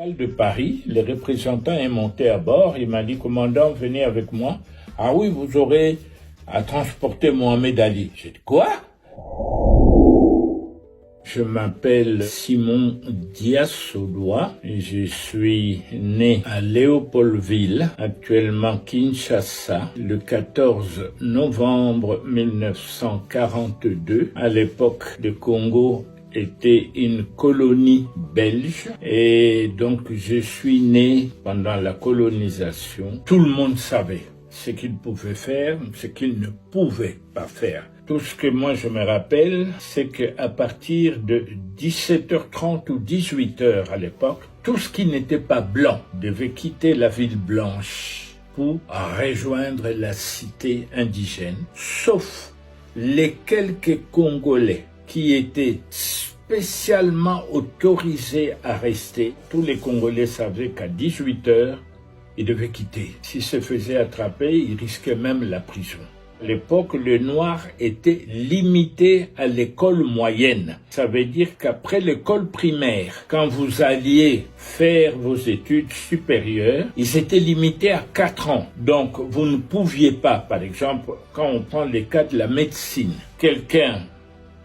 De Paris, le représentant est monté à bord, il m'a dit, commandant, venez avec moi. Ah oui, vous aurez à transporter Mohamed Ali. J'ai dit, quoi? Je m'appelle Simon Dias-Odoa et je suis né à Léopoldville, actuellement Kinshasa, le 14 novembre 1942. À l'époque, le Congo était une colonie belge et donc je suis né pendant la colonisation. Tout le monde savait ce qu'il pouvait faire, ce qu'il ne pouvait pas faire. Tout ce que moi je me rappelle, c'est qu'à partir de 17h30 ou 18h à l'époque, tout ce qui n'était pas blanc devait quitter la ville blanche pour rejoindre la cité indigène, sauf les quelques Congolais qui étaient spécialement autorisés à rester. Tous les Congolais savaient qu'à 18h, ils devaient quitter. S'ils se faisaient attraper, ils risquaient même la prison. À l'époque, le noir était limité à l'école moyenne. Ça veut dire qu'après l'école primaire, quand vous alliez faire vos études supérieures, ils étaient limités à 4 ans. Donc, vous ne pouviez pas, par exemple, quand on prend le cas de la médecine,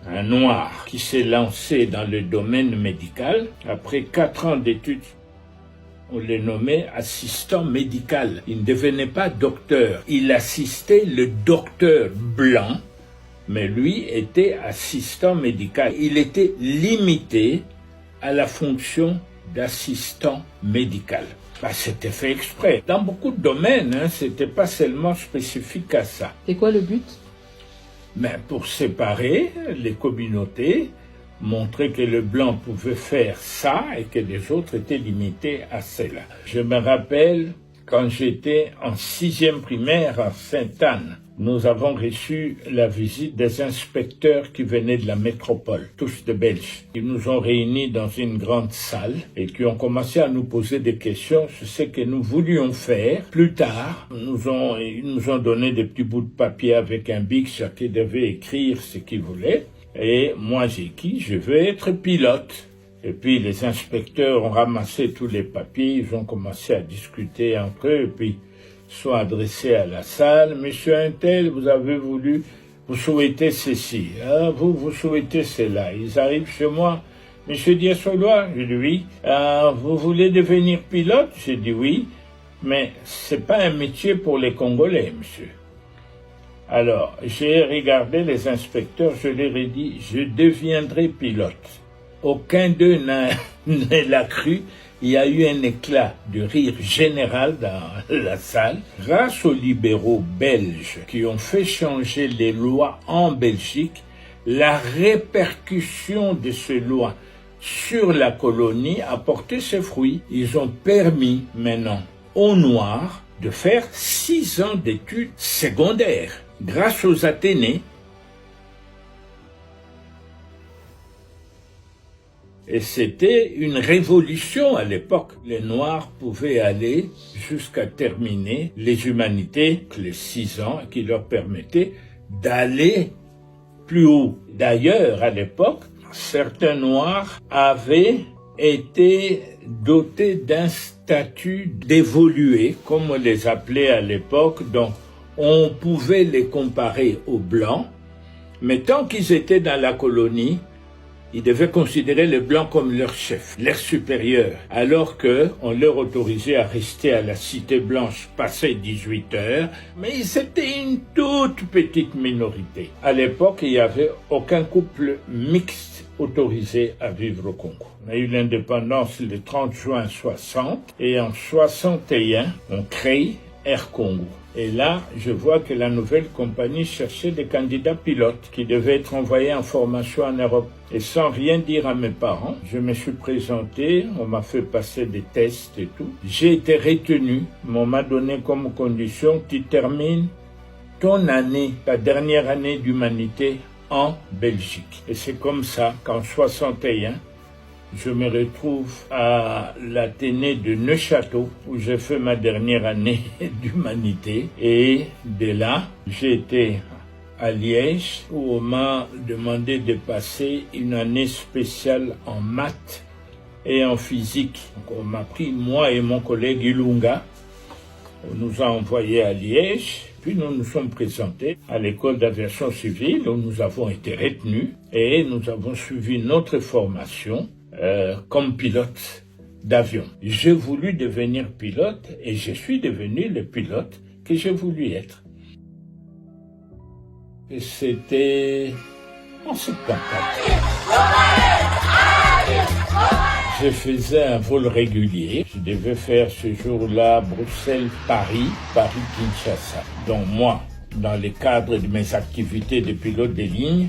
un noir qui s'est lancé dans le domaine médical, après 4 ans d'études, on le nommait assistant médical. Il ne devenait pas docteur. Il assistait le docteur blanc, mais lui était assistant médical. Il était limité à la fonction d'assistant médical. C'était fait exprès. Dans beaucoup de domaines, c'était pas seulement spécifique à ça. C'est quoi le but? Mais pour séparer les communautés, montrer que le blanc pouvait faire ça et que les autres étaient limités à cela. Je me rappelle quand j'étais en 6e primaire à Sainte-Anne, nous avons reçu la visite des inspecteurs qui venaient de la métropole, tous de Belges. Ils nous ont réunis dans une grande salle et qui ont commencé à nous poser des questions sur ce que nous voulions faire. Plus tard, ils nous ont donné des petits bouts de papier avec un bic, chacun devait écrire ce qu'il voulait. Et moi j'ai dit, je veux être pilote. Et puis les inspecteurs ont ramassé tous les papiers, ils ont commencé à discuter entre eux, et puis sont adressés à la salle. Monsieur Untel, vous souhaitez ceci, vous souhaitez cela. Ils arrivent chez moi. Monsieur Dias-Odoa, je dis oui. Vous voulez devenir pilote? J'ai dit oui, mais c'est pas un métier pour les Congolais, monsieur. Alors, j'ai regardé les inspecteurs, je leur ai dit, je deviendrai pilote. Aucun d'eux ne l'a cru. Il y a eu un éclat de rire général dans la salle. Grâce aux libéraux belges qui ont fait changer les lois en Belgique, la répercussion de ces lois sur la colonie a porté ses fruits. Ils ont permis maintenant aux Noirs de faire 6 ans d'études secondaires. Grâce aux Athénées, et c'était une révolution à l'époque. Les Noirs pouvaient aller jusqu'à terminer les humanités, les 6 ans, qui leur permettaient d'aller plus haut. D'ailleurs, à l'époque, certains Noirs avaient été dotés d'un statut d'évolué, comme on les appelait à l'époque, donc on pouvait les comparer aux Blancs, mais tant qu'ils étaient dans la colonie, ils devaient considérer les Blancs comme leur chef, leur supérieur, alors qu'on leur autorisait à rester à la Cité Blanche passé 18 heures, mais c'était une toute petite minorité. À l'époque, il n'y avait aucun couple mixte autorisé à vivre au Congo. On a eu l'indépendance le 30 juin 60 et en 61, on crée Air Congo. Et là, je vois que la nouvelle compagnie cherchait des candidats pilotes qui devaient être envoyés en formation en Europe. Et sans rien dire à mes parents, je me suis présenté, on m'a fait passer des tests et tout. J'ai été retenu, on m'a donné comme condition, tu termines ton année, ta dernière année d'humanité en Belgique. Et c'est comme ça qu'en 61, je me retrouve à l'Athénée de Neuchâtel où j'ai fait ma dernière année d'humanité. Et de là, j'ai été à Liège où on m'a demandé de passer une année spéciale en maths et en physique. Donc, on m'a pris, moi et mon collègue Ilunga, on nous a envoyés à Liège, puis nous nous sommes présentés à l'école d'aviation civile où nous avons été retenus et nous avons suivi notre formation comme pilote d'avion. J'ai voulu devenir pilote et je suis devenu le pilote que j'ai voulu être. Et c'était en 74. Je faisais un vol régulier. Je devais faire ce jour-là Bruxelles-Paris, Paris-Kinshasa. Donc moi, dans le cadre de mes activités de pilote de ligne,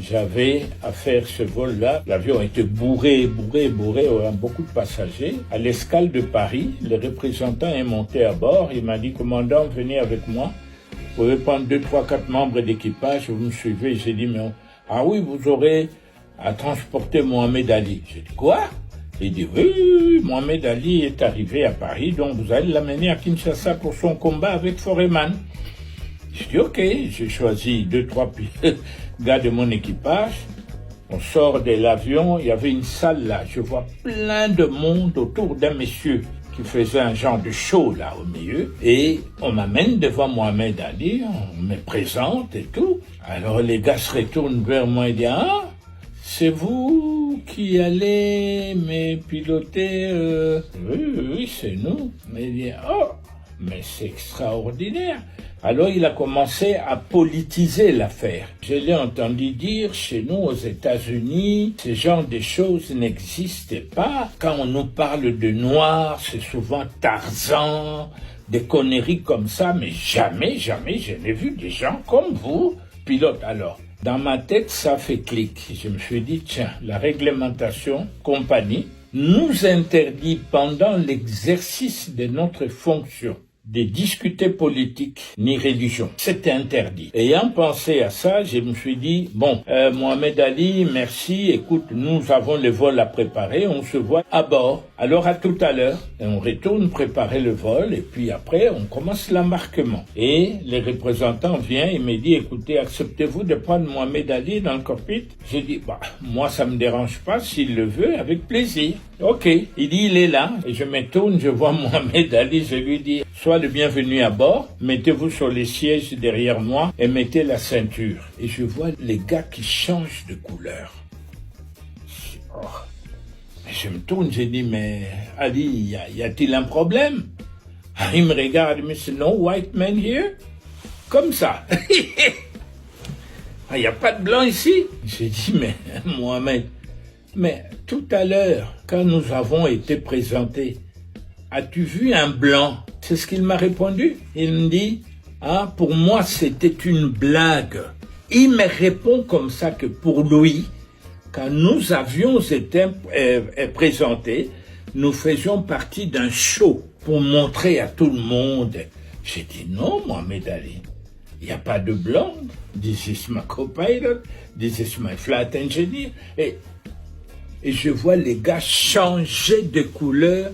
j'avais à faire ce vol-là. L'avion était bourré, beaucoup de passagers. À l'escale de Paris, le représentant est monté à bord. Il m'a dit, commandant, venez avec moi. Vous pouvez prendre 2, 3, 4 membres d'équipage, vous me suivez. J'ai dit, mais ah oui, vous aurez à transporter Mohamed Ali. J'ai dit, quoi? Il dit, oui, Mohamed Ali est arrivé à Paris, donc vous allez l'amener à Kinshasa pour son combat avec Foreman. J'ai dit, ok, j'ai choisi 2, 3 gars de mon équipage. On sort de l'avion, il y avait une salle là, je vois plein de monde autour d'un monsieur qui faisait un genre de show là au milieu. Et on m'amène devant Mohamed Ali, on me présente et tout. Alors les gars se retournent vers moi et disent, ah, c'est vous qui allez me piloter Oui, c'est nous. Mais il dit, oh, mais c'est extraordinaire. Alors il a commencé à politiser l'affaire. Je l'ai entendu dire, chez nous aux États-Unis, ce genre de choses n'existaient pas. Quand on nous parle de noirs, c'est souvent Tarzan, des conneries comme ça, mais jamais je n'ai vu des gens comme vous, pilote. Alors, dans ma tête, ça fait clic. Je me suis dit, tiens, la réglementation compagnie nous interdit pendant l'exercice de notre fonction de discuter politique ni religion. C'était interdit. Ayant pensé à ça, je me suis dit, bon, Mohamed Ali, merci, écoute, nous avons le vol à préparer, on se voit à bord. Alors à tout à l'heure, et on retourne préparer le vol, et puis après, on commence l'embarquement. Et le représentant vient et me dit, écoutez, acceptez-vous de prendre Mohamed Ali dans le cockpit? J'ai dit, bah, moi ça me dérange pas, s'il le veut, avec plaisir. Ok, il dit, il est là, et je me tourne, je vois Mohamed Ali, je lui dis, sois le bienvenu à bord, mettez-vous sur les sièges derrière moi et mettez la ceinture. Et je vois les gars qui changent de couleur. Oh. Je me tourne, je dis, mais Ali, y a-t-il un problème? Il me regarde, il me dit, no white man here? Comme ça. Il n'y a pas de blanc ici? J'ai dit, mais Mohamed, mais tout à l'heure, quand nous avons été présentés, as-tu vu un blanc? C'est ce qu'il m'a répondu. Il me dit, ah, pour moi, c'était une blague. Il me répond comme ça que pour lui, quand nous avions été présentés, nous faisions partie d'un show pour montrer à tout le monde. J'ai dit, non, Mohamed Ali, il n'y a pas de blanc. This is my co-pilot, this is my flight engineer. Et je vois les gars changer de couleur.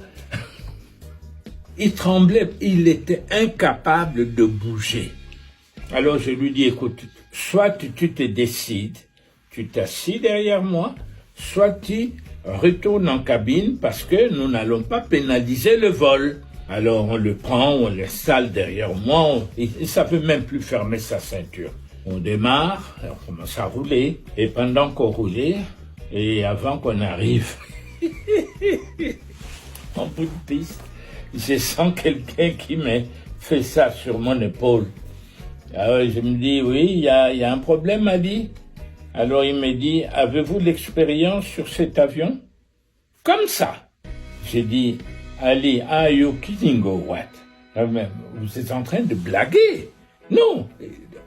Il tremblait, il était incapable de bouger. Alors je lui dis, écoute, soit tu te décides, tu t'assis derrière moi, soit tu retournes en cabine parce que nous n'allons pas pénaliser le vol. Alors on le prend, on l'installe derrière moi, il ne savait même plus fermer sa ceinture. On démarre, on commence à rouler, et pendant qu'on roulait, et avant qu'on arrive en bout de piste, je sens quelqu'un qui me fait ça sur mon épaule. Alors je me dis, oui, il y a un problème, Ali. Alors il me dit, avez-vous l'expérience sur cet avion? Comme ça. J'ai dit, Ali, are you kidding or what? Vous êtes en train de blaguer? Non,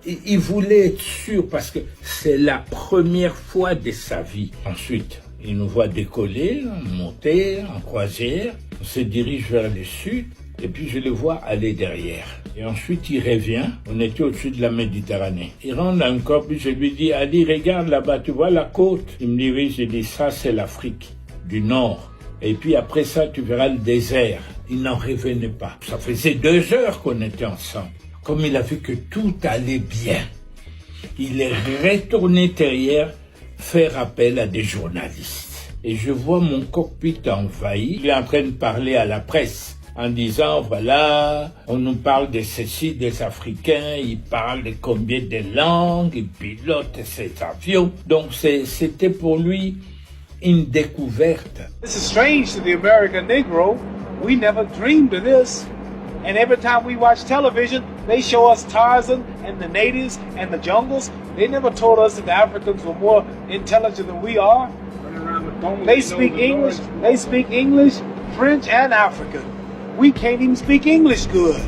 il voulait être sûr parce que c'est la première fois de sa vie. Ensuite, il nous voit décoller, monter en croisière. On se dirige vers le sud et puis je le vois aller derrière. Et ensuite, il revient. On était au-dessus de la Méditerranée. Il rentre dans le corps, puis je lui dis, Ali, regarde là-bas, tu vois la côte? Il me dit, oui. J'ai dit, ça, c'est l'Afrique du Nord. Et puis après ça, tu verras le désert. Il n'en revenait pas. Ça faisait 2 heures qu'on était ensemble. Comme il a vu que tout allait bien, il est retourné derrière faire appel à des journalistes. et je vois mon cockpit envahi. Il est en train de parler à la presse en disant, voilà, on nous parle de ceci, des Africains, ils parlent de combien de langues, ils pilotent ces avions. Donc c'était pour lui une découverte. This is strange to the American Negro. We never dreamed of this. And every time we watch television, they show us Tarzan and the natives and the jungles. They never told us that the Africans were more intelligent than we are. They speak English, French and African. We can't even speak English good.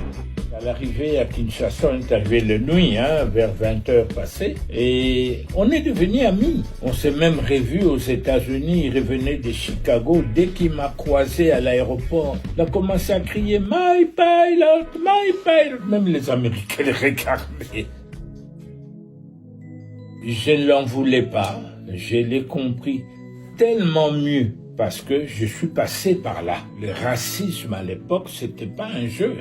À l'arrivée à Kinshasa, on est arrivé la nuit, vers 20h passées, et on est devenus amis. On s'est même revus aux États-Unis. Il revenait de Chicago. Dès qu'il m'a croisé à l'aéroport, il a commencé à crier « My pilot, my pilot !» Même les Américains le regardaient. Je ne l'en voulais pas. Je l'ai compris tellement mieux parce que je suis passé par là. Le racisme à l'époque, c'était pas un jeu,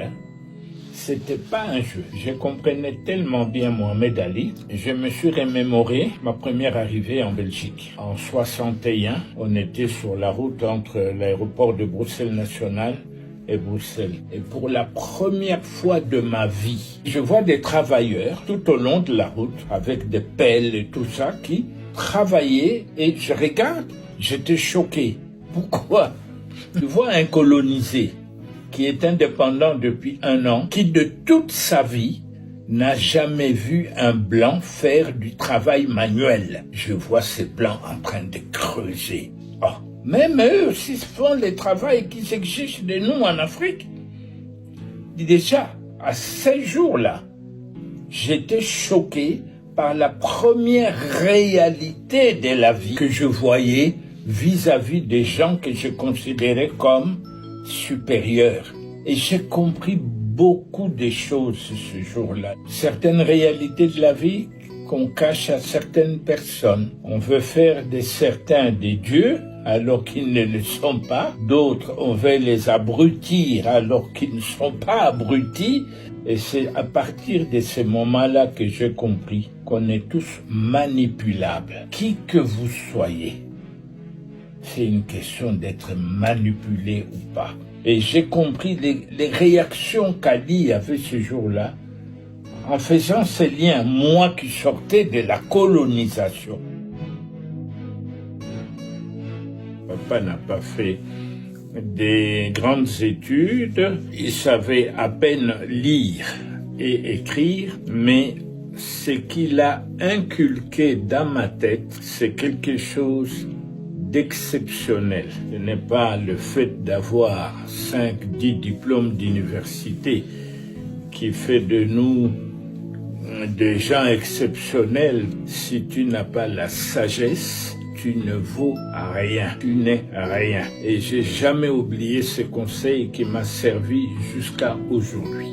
C'était pas un jeu. Je comprenais tellement bien Mohamed Ali. Je me suis remémoré ma première arrivée en Belgique. En 61, on était sur la route entre l'aéroport de Bruxelles National et Bruxelles. Et pour la première fois de ma vie, je vois des travailleurs tout au long de la route avec des pelles et tout ça qui travaillaient et je regarde, j'étais choqué. Pourquoi? Tu vois un colonisé qui est indépendant depuis 1 an, qui de toute sa vie n'a jamais vu un blanc faire du travail manuel. Je vois ces blancs en train de creuser. Oh, même eux aussi font le travail qui s'exige de nous en Afrique. Déjà, à ces jours-là, j'étais choqué par la première réalité de la vie que je voyais vis-à-vis des gens que je considérais comme supérieurs. Et j'ai compris beaucoup de choses ce jour-là. Certaines réalités de la vie qu'on cache à certaines personnes. On veut faire de certains des dieux alors qu'ils ne le sont pas. D'autres, on veut les abrutir alors qu'ils ne sont pas abrutis. Et c'est à partir de ce moment-là que j'ai compris qu'on est tous manipulables. Qui que vous soyez, c'est une question d'être manipulé ou pas. Et j'ai compris les réactions qu'Ali avait ce jour-là en faisant ces liens, moi qui sortais de la colonisation. Papa n'a pas fait des grandes études, il savait à peine lire et écrire, mais ce qu'il a inculqué dans ma tête, c'est quelque chose d'exceptionnel. Ce n'est pas le fait d'avoir 5-10 diplômes d'université qui fait de nous des gens exceptionnels. Si tu n'as pas la sagesse, tu ne vaux rien, tu n'es rien. Et j'ai jamais oublié ce conseil qui m'a servi jusqu'à aujourd'hui.